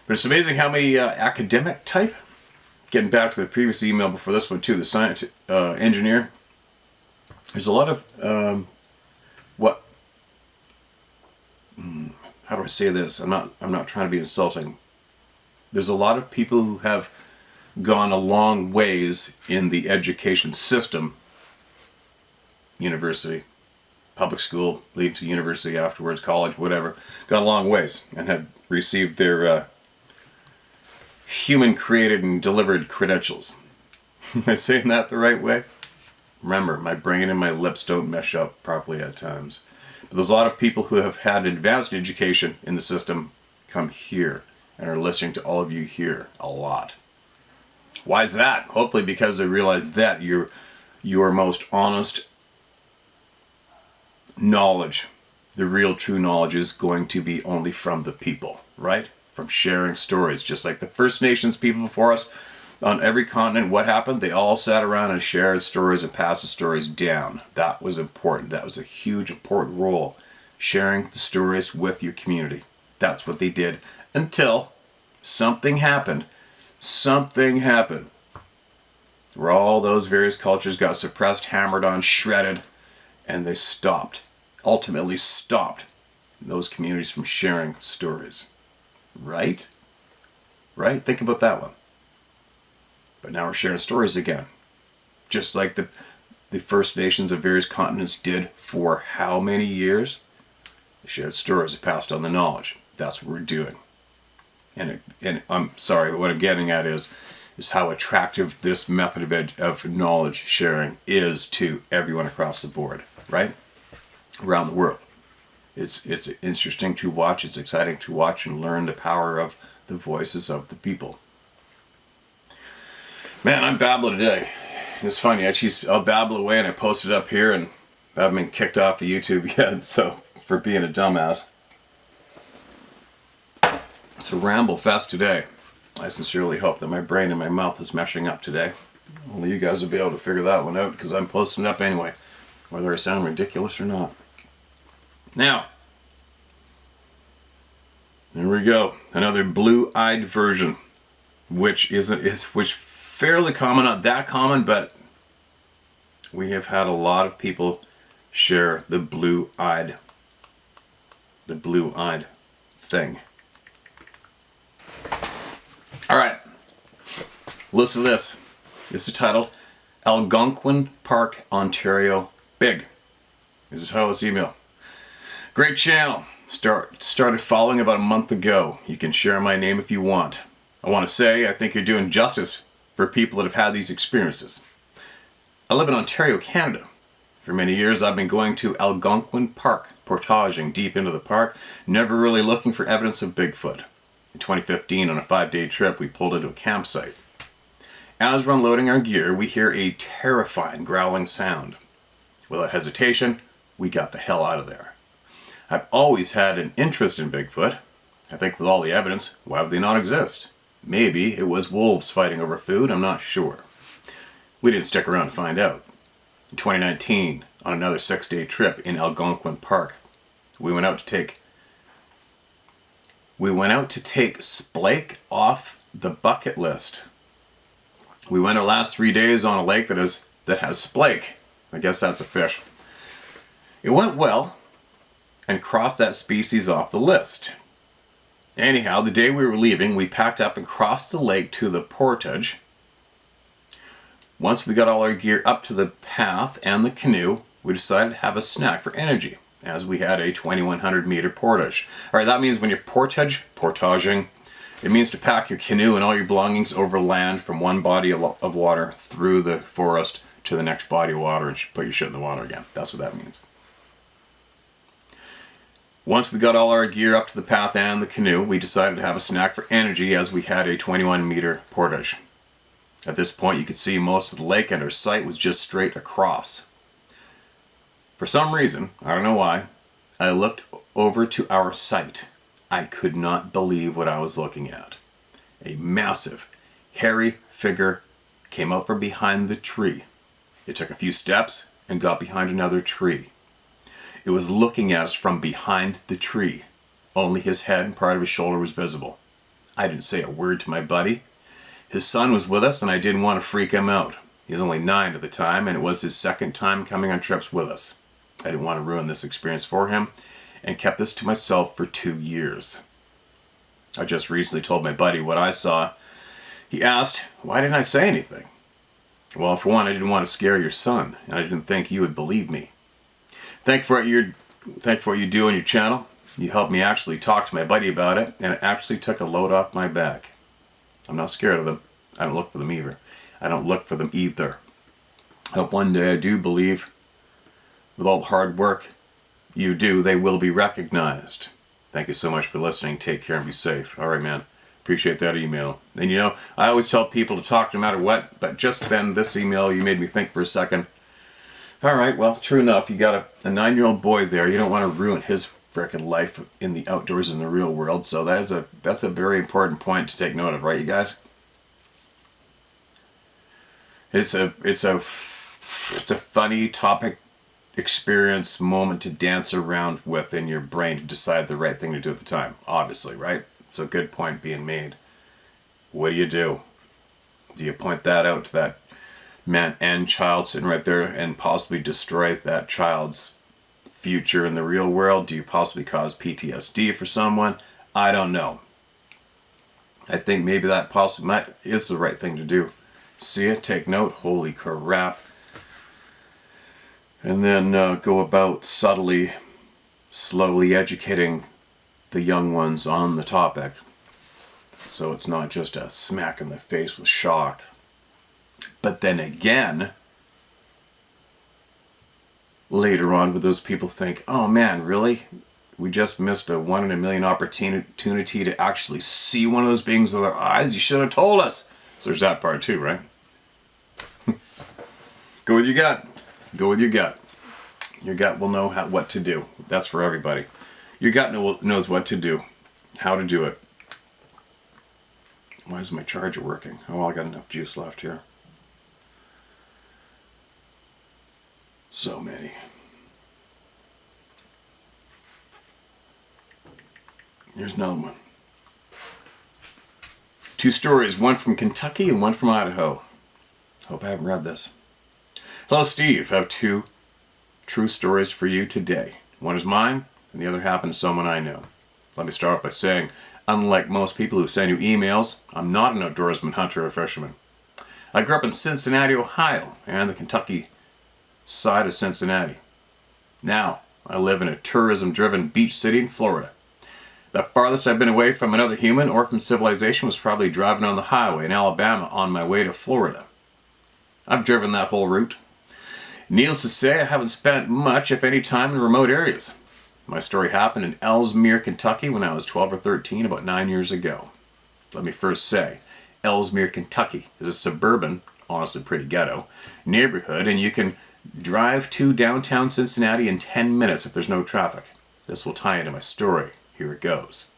But it's amazing how many academic type, getting back to the previous email before this one too, the science engineer, there's a lot of how do I say this? I'm not trying to be insulting. There's a lot of people who have gone a long ways in the education system, university, public school, leading to university afterwards, college, whatever, gone a long ways and have received their human created and delivered credentials. Am I saying that the right way? Remember, my brain and my lips don't mesh up properly at times. But there's a lot of people who have had advanced education in the system come here and are listening to all of you here a lot. Why is that? Hopefully because they realize that your most honest knowledge, the real true knowledge, is going to be only from the people, right? From sharing stories. Just like the First Nations people before us on every continent, what happened? They all sat around and shared stories and passed the stories down. That was important. That was a huge important role. Sharing the stories with your community. That's what they did until something happened. Something happened where all those various cultures got suppressed, hammered on, shredded, and they stopped. Ultimately stopped those communities from sharing stories. Right? Right? Think about that one. But now we're sharing stories again. Just like the First Nations of various continents did for how many years? They shared stories, they passed on the knowledge. That's what we're doing. And I'm sorry, but what I'm getting at is how attractive this method of knowledge sharing is to everyone across the board, right? Around the world. It's interesting to watch, it's exciting to watch and learn the power of the voices of the people. Man, I'm babbling today. It's funny, I'll babble away and I post it up here and I haven't been kicked off of YouTube yet, so for being a dumbass. It's a ramble fest today. I sincerely hope that my brain and my mouth is meshing up today. Only you guys will be able to figure that one out because I'm posting it up anyway, whether I sound ridiculous or not. Now, there we go. Another blue-eyed version, which fairly common, not that common, but we have had a lot of people share the blue-eyed thing. All right, listen to this. This is titled Algonquin Park, Ontario, Big. This is the title of this email. Great channel. Started following about a month ago. You can share my name if you want. I want to say I think you're doing justice for people that have had these experiences. I live in Ontario, Canada. For many years I've been going to Algonquin Park, portaging deep into the park, never really looking for evidence of Bigfoot. In 2015, on a 5-day trip, we pulled into a campsite. As we're unloading our gear, we hear a terrifying growling sound. Without hesitation, we got the hell out of there. I've always had an interest in Bigfoot. I think with all the evidence, why would they not exist? Maybe it was wolves fighting over food, I'm not sure. We didn't stick around to find out. In 2019, on another 6-day trip in Algonquin Park, we went out to take splake off the bucket list. We went our last 3 days on a lake that has splake. I guess that's a fish. It went well and crossed that species off the list. Anyhow, the day we were leaving, we packed up and crossed the lake to the portage. Once we got all our gear up to the path and the canoe, we decided to have a snack for energy, as we had a 2,100 meter portage. Alright, that means when you're portaging, it means to pack your canoe and all your belongings over land from one body of water through the forest to the next body of water and put your shit in the water again. That's what that means. Once we got all our gear up to the path and the canoe, we decided to have a snack for energy as we had a 21 meter portage. At this point you could see most of the lake and our sight was just straight across. For some reason, I don't know why, I looked over to our sight. I could not believe what I was looking at. A massive, hairy figure came out from behind the tree. It took a few steps and got behind another tree. It was looking at us from behind the tree. Only his head and part of his shoulder was visible. I didn't say a word to my buddy. His son was with us and I didn't want to freak him out. He was only 9 at the time and it was his second time coming on trips with us. I didn't want to ruin this experience for him. and kept this to myself for 2 years. I just recently told my buddy what I saw. He asked, why didn't I say anything? Well, for one, I didn't want to scare your son, and I didn't think you would believe me. Thank you for what you do on your channel. You helped me actually talk to my buddy about it, and it actually took a load off my back. I'm not scared of them. I don't look for them either. I hope one day I do believe, with all the hard work you do, they will be recognized. Thank you so much for listening. Take care and be safe. All right, man. Appreciate that email. And you know, I always tell people to talk no matter what, but just then, this email, you made me think for a second. All right, well, true enough, you got a 9-year-old boy there. You don't want to ruin his frickin' life in the outdoors in the real world. So that's a very important point to take note of, right, you guys? It's a funny topic, experience, moment to dance around with in your brain to decide the right thing to do at the time. Obviously, right? It's a good point being made. What do? Do you point that out to that man and child sitting right there and possibly destroy that child's future in the real world? Do you possibly cause PTSD for someone? I don't know. I think maybe that possibly is the right thing to do. See it, take note, holy crap. And then go about slowly educating the young ones on the topic, so it's not just a smack in the face with shock. But then again, later on, would those people think, oh man, really? We just missed a 1 in a million opportunity to actually see one of those beings with our eyes? You should have told us. So there's that part too, right? Go with your gut. Go with your gut. Your gut will know what to do. That's for everybody. Your gut knows what to do, how to do it. Why is my charger working? Oh, well, I got enough juice left here. So many. Here's another one. 2 stories, one from Kentucky and one from Idaho. Hope I haven't read this. Hello, Steve. I have 2 true stories for you today. One is mine, and the other happened to someone I know. Let me start off by saying, unlike most people who send you emails, I'm not an outdoorsman, hunter, or fisherman. I grew up in Cincinnati, Ohio, and the Kentucky side of Cincinnati. Now, I live in a tourism-driven beach city in Florida. The farthest I've been away from another human or from civilization was probably driving on the highway in Alabama on my way to Florida. I've driven that whole route. Needless to say, I haven't spent much, if any, time in remote areas. My story happened in Ellesmere, Kentucky when I was 12 or 13, about 9 years ago. Let me first say, Ellesmere, Kentucky is a suburban, honestly pretty ghetto, neighborhood, and you can drive to downtown Cincinnati in 10 minutes if there's no traffic. This will tie into my story. Here it goes.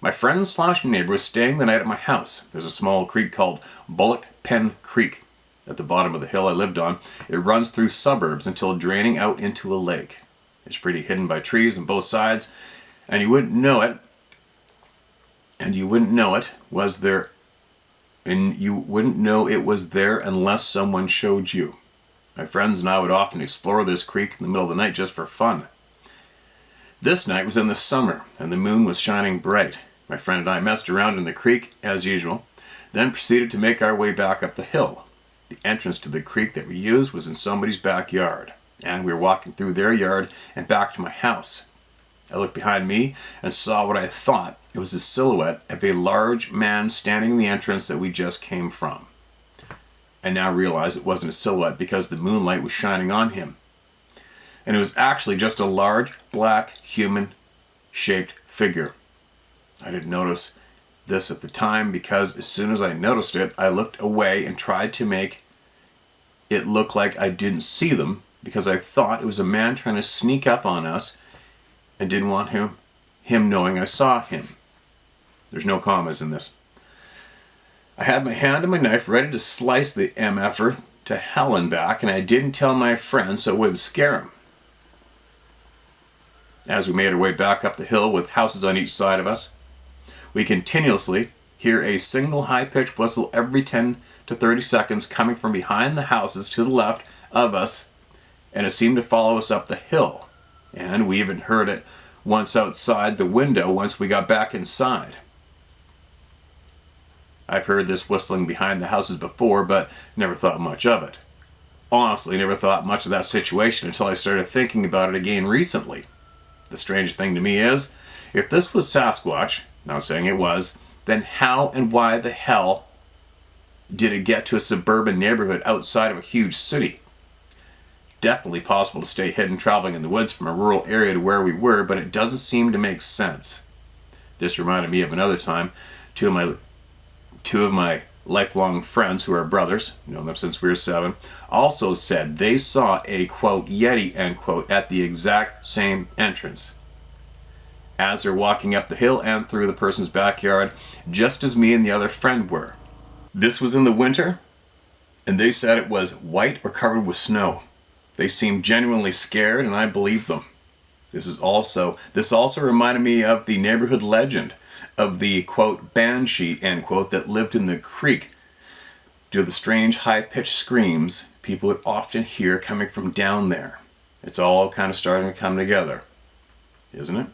My friend / neighbor was staying the night at my house. There's a small creek called Bullock Pen Creek at the bottom of the hill I lived on. It runs through suburbs until draining out into a lake. It's pretty hidden by trees on both sides, and you wouldn't know it. And you wouldn't know it was there. And you wouldn't know it was there unless someone showed you. My friends and I would often explore this creek in the middle of the night just for fun. This night was in the summer, and the moon was shining bright. My friend and I messed around in the creek, as usual, then proceeded to make our way back up the hill. The entrance to the creek that we used was in somebody's backyard, and we were walking through their yard and back to my house. I looked behind me and saw what I thought it was the silhouette of a large man standing in the entrance that we just came from. I now realize it wasn't a silhouette because the moonlight was shining on him. And it was actually just a large, black, human-shaped figure. I didn't notice this at the time because as soon as I noticed it, I looked away and tried to make it look like I didn't see them because I thought it was a man trying to sneak up on us and didn't want him knowing I saw him. There's no commas in this. I had my hand and my knife ready to slice the MFer to hell and back, and I didn't tell my friend so it wouldn't scare him. As we made our way back up the hill with houses on each side of us, we continuously hear a single high-pitched whistle every 10 to 30 seconds coming from behind the houses to the left of us, and it seemed to follow us up the hill. And we even heard it once outside the window once we got back inside. I've heard this whistling behind the houses before, but never thought much of it. Honestly, never thought much of that situation until I started thinking about it again recently. The strange thing to me is, if this was Sasquatch, not saying it was, then how and why the hell did it get to a suburban neighborhood outside of a huge city? Definitely possible to stay hidden traveling in the woods from a rural area to where we were, but it doesn't seem to make sense. This reminded me of another time. Two of my lifelong friends who are brothers, known them since we were 7, also said they saw a, quote, Yeti, end quote, at the exact same entrance as they're walking up the hill and through the person's backyard, just as me and the other friend were. This was in the winter, and they said it was white or covered with snow. They seemed genuinely scared, and I believed them. This also reminded me of the neighborhood legend of the, quote, banshee, end quote, that lived in the creek due to the strange high-pitched screams people would often hear coming from down there. It's all kind of starting to come together, isn't it?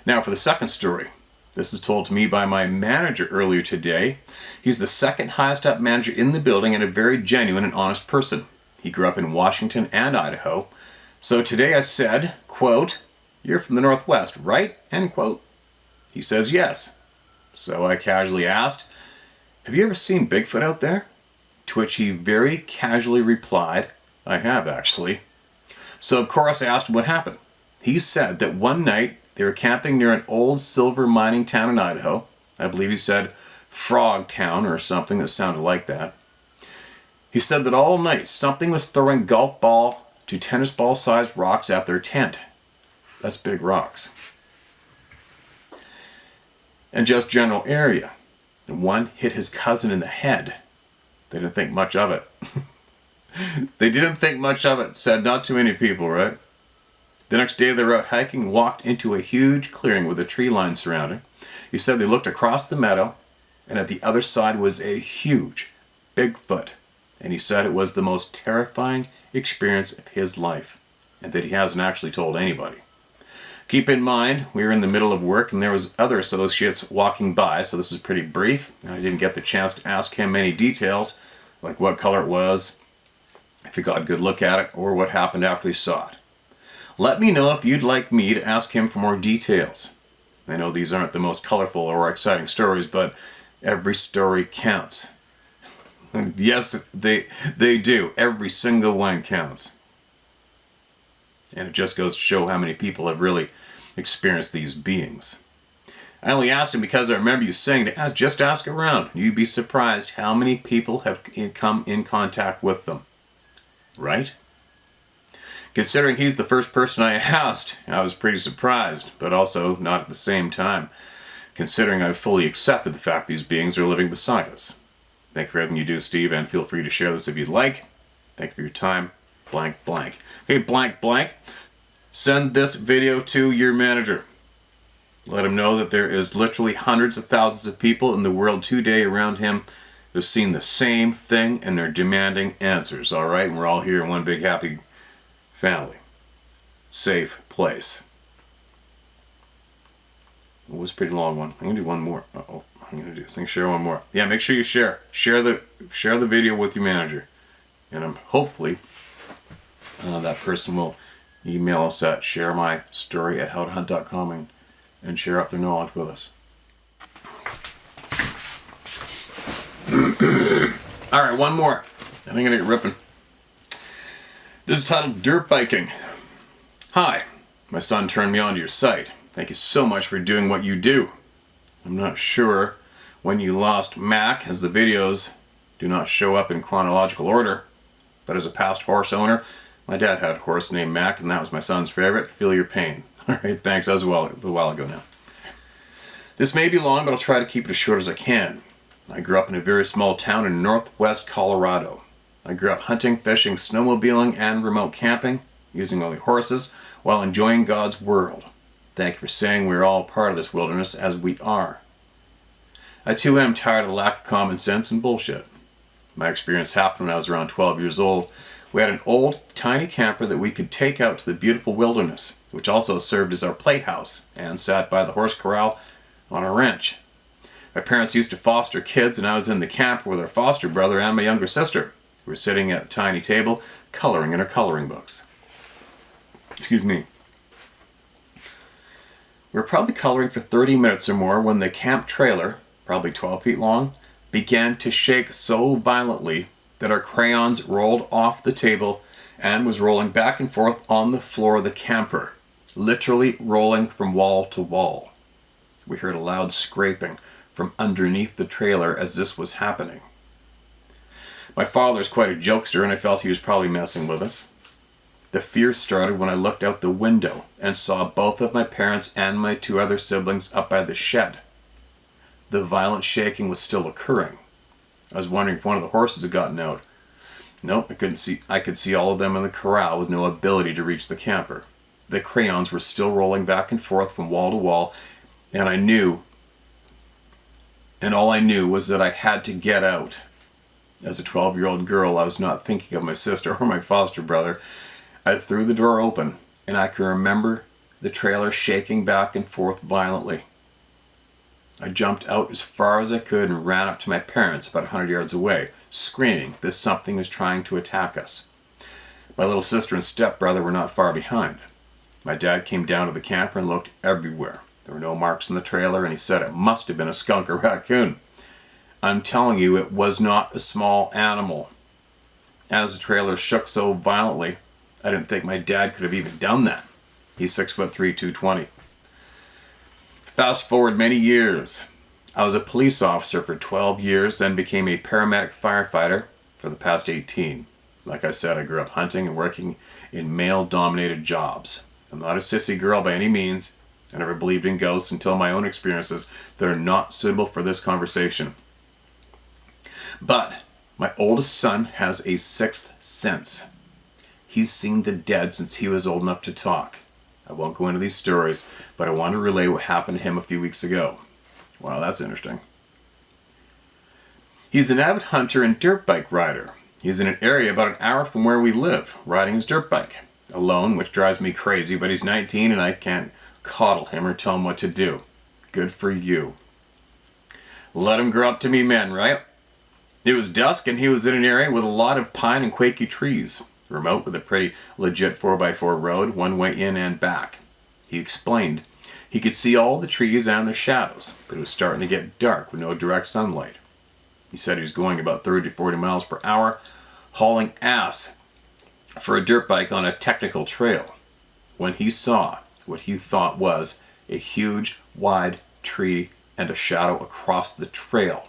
Now for the second story. This is told to me by my manager earlier today. He's the second highest up manager in the building and a very genuine and honest person. He grew up in Washington and Idaho. So today I said, quote, "You're from the Northwest, right?" End quote. He says yes. So I casually asked, "Have you ever seen Bigfoot out there?" To which he very casually replied, "I have actually." So of course I asked him what happened. He said that one night they were camping near an old silver mining town in Idaho. I believe he said Frog Town or something that sounded like that. He said that all night something was throwing golf ball to tennis ball sized rocks at their tent. That's big rocks. And just general area. And one hit his cousin in the head. They didn't think much of it. They didn't think much of it, said not too many people, right? The next day they were out hiking and walked into a huge clearing with a tree line surrounding. He said they looked across the meadow, and at the other side was a huge Bigfoot. And he said it was the most terrifying experience of his life, and that he hasn't actually told anybody. Keep in mind, we were in the middle of work and there was other associates walking by, so this is pretty brief. I didn't get the chance to ask him many details, like what color it was, if he got a good look at it, or what happened after he saw it. Let me know if you'd like me to ask him for more details. I know these aren't the most colorful or exciting stories, but every story counts. Yes, they do. Every single one counts. And it just goes to show how many people have really experienced these beings. I only asked him because I remember you saying to just ask around. You'd be surprised how many people have come in contact with them. Right? Considering he's the first person I asked, I was pretty surprised, but also not at the same time, considering I've fully accepted the fact these beings are living beside us. Thank you for everything you do, Steve, and feel free to share this if you'd like. Thank you for your time. Blank, blank. Okay, blank, blank. Send this video to your manager. Let him know that there is literally hundreds of thousands of people in the world today around him who've seen the same thing and they're demanding answers, all right? And we're all here in one big happy family. Safe place. It was a pretty long one. I'm going to do one more. I'm going to share one more. Yeah, make sure you share. Share the video with your manager. And hopefully that person will email us at sharemystory@howtohunt.com and share up their knowledge with us. Alright, one more. I think I'm going to get ripping. This is titled Dirt Biking. Hi, my son turned me on to your site. Thank you so much for doing what you do. I'm not sure when you lost Mac, as the videos do not show up in chronological order, but as a past horse owner, my dad had a horse named Mac, and that was my son's favorite. Feel your pain. Alright, thanks. That was a little while ago now. This may be long, but I'll try to keep it as short as I can. I grew up in a very small town in northwest Colorado. I grew up hunting, fishing, snowmobiling, and remote camping, using only horses, while enjoying God's world. Thank you for saying we're all part of this wilderness, as we are. I too am tired of the lack of common sense and bullshit. My experience happened when I was around 12 years old, We had an old, tiny camper that we could take out to the beautiful wilderness, which also served as our playhouse and sat by the horse corral on our ranch. My parents used to foster kids, and I was in the camper with our foster brother and my younger sister. We were sitting at a tiny table, coloring in our coloring books. Excuse me. We were probably coloring for 30 minutes or more when the camp trailer, probably 12 feet long, began to shake so violently that our crayons rolled off the table and was rolling back and forth on the floor of the camper, literally rolling from wall to wall. We heard a loud scraping from underneath the trailer as this was happening. My father's quite a jokester, and I felt he was probably messing with us. The fear started when I looked out the window and saw both of my parents and my 2 other siblings up by the shed. The violent shaking was still occurring. I was wondering if one of the horses had gotten out. Nope, I could see all of them in the corral with no ability to reach the camper. The crayons were still rolling back and forth from wall to wall, and all I knew was that I had to get out. As a 12-year-old girl, I was not thinking of my sister or my foster brother. I threw the door open, and I can remember the trailer shaking back and forth violently. I jumped out as far as I could and ran up to my parents about 100 yards away, screaming that something was trying to attack us. My little sister and stepbrother were not far behind. My dad came down to the camper and looked everywhere. There were no marks on the trailer, and he said it must have been a skunk or raccoon. I'm telling you, it was not a small animal. As the trailer shook so violently, I didn't think my dad could have even done that. He's 6'3", 220. Fast forward many years. I was a police officer for 12 years, then became a paramedic firefighter for the past 18. Like I said, I grew up hunting and working in male-dominated jobs. I'm not a sissy girl by any means. I never believed in ghosts until my own experiences that are not suitable for this conversation. But my oldest son has a 6th sense. He's seen the dead since he was old enough to talk. I won't go into these stories, but I want to relay what happened to him a few weeks ago. Wow, that's interesting. He's an avid hunter and dirt bike rider. He's in an area about an hour from where we live, riding his dirt bike. Alone, which drives me crazy, but he's 19 and I can't coddle him or tell him what to do. Good for you. Let him grow up to be men, right? It was dusk and he was in an area with a lot of pine and quaky trees. Remote with a pretty legit 4x4 road, one way in and back. He explained he could see all the trees and their shadows, but it was starting to get dark with no direct sunlight. He said he was going about 30 to 40 miles per hour, hauling ass for a dirt bike on a technical trail, when he saw what he thought was a huge, wide tree and a shadow across the trail.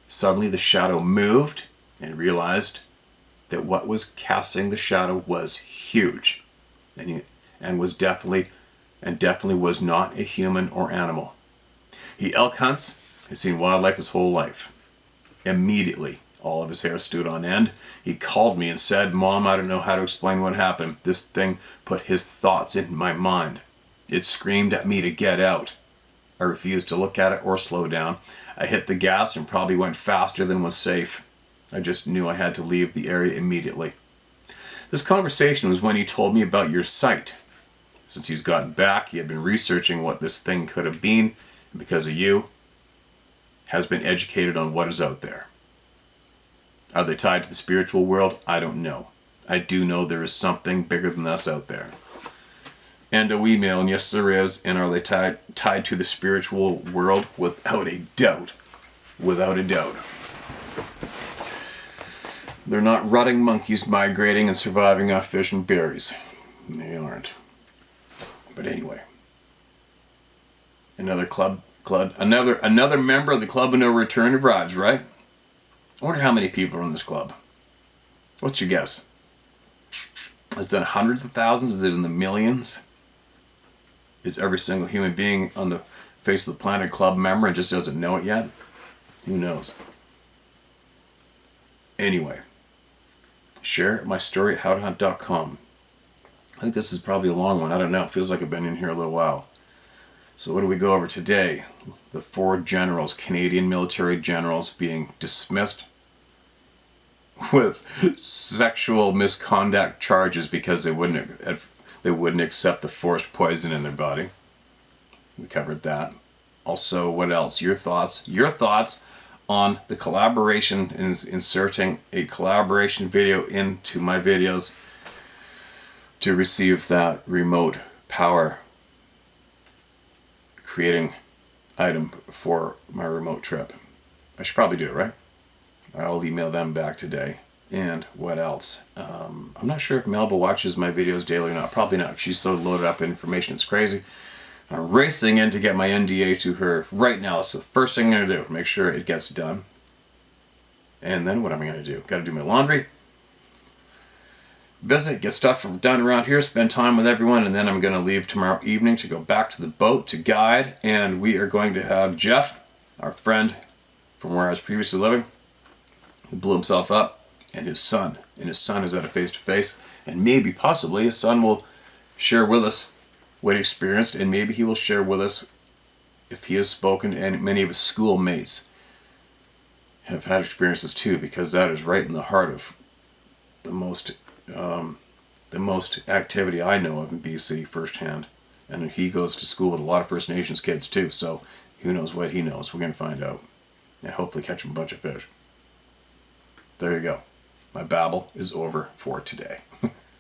Suddenly the shadow moved and realized that what was casting the shadow was huge and was definitely was not a human or animal. He elk hunts, has seen wildlife his whole life. Immediately, all of his hair stood on end. He called me and said, "Mom, I don't know how to explain what happened. This thing put his thoughts in my mind. It screamed at me to get out." I refused to look at it or slow down. I hit the gas and probably went faster than was safe. I just knew I had to leave the area immediately. This conversation was when he told me about your site. Since he's gotten back, he had been researching what this thing could have been, and because of you, has been educated on what is out there. Are they tied to the spiritual world? I don't know. I do know there is something bigger than us out there. And a email, and yes there is, and are they tied to the spiritual world? Without a doubt. Without a doubt. They're not rutting monkeys migrating and surviving off fish and berries. They aren't. But anyway. Another member of the Club of No Return arrives, right? I wonder how many people are in this club. What's your guess? Has it done hundreds of thousands? Is it in the millions? Is every single human being on the face of the planet a club member and just doesn't know it yet? Who knows? Anyway, share my story at howtohunt.com. I think this is probably a long one. I don't know. It feels like I've been in here a little while. So what do we go over today? The 4 generals, Canadian military generals, being dismissed with sexual misconduct charges because they wouldn't accept the forced poison in their body. We covered that. Also, what else? Your thoughts on the collaboration, inserting a collaboration video into my videos to receive that remote power creating item for my remote trip. I should probably do it, right? I'll email them back today. And what else? I'm not sure if Melba watches my videos daily or not. Probably not. She's so loaded up with information, it's crazy. I'm racing in to get my NDA to her right now. So the first thing I'm going to do, make sure it gets done. And then what am I going to do? Got to do my laundry, visit, get stuff done around here, spend time with everyone, and then I'm going to leave tomorrow evening to go back to the boat to guide. And we are going to have Jeff, our friend from where I was previously living, who blew himself up, and his son. And his son is at a face-to-face. And maybe, possibly, his son will share with us what he experienced, and maybe he will share with us if he has spoken, and many of his schoolmates have had experiences too, because that is right in the heart of the most activity I know of in BC firsthand. And he goes to school with a lot of First Nations kids too, so who knows what he knows. We're going to find out, and hopefully catch him a bunch of fish. There you go. My babble is over for today.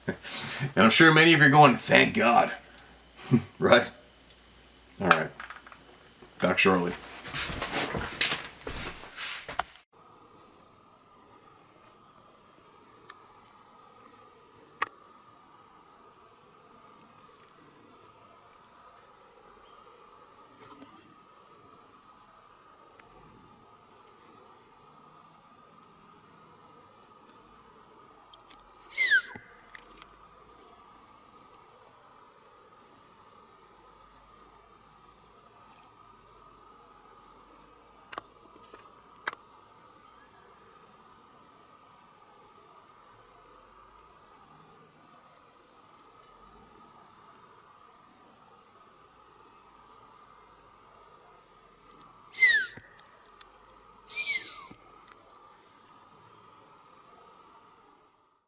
And I'm sure many of you are going, thank God. Right? All right. Back shortly.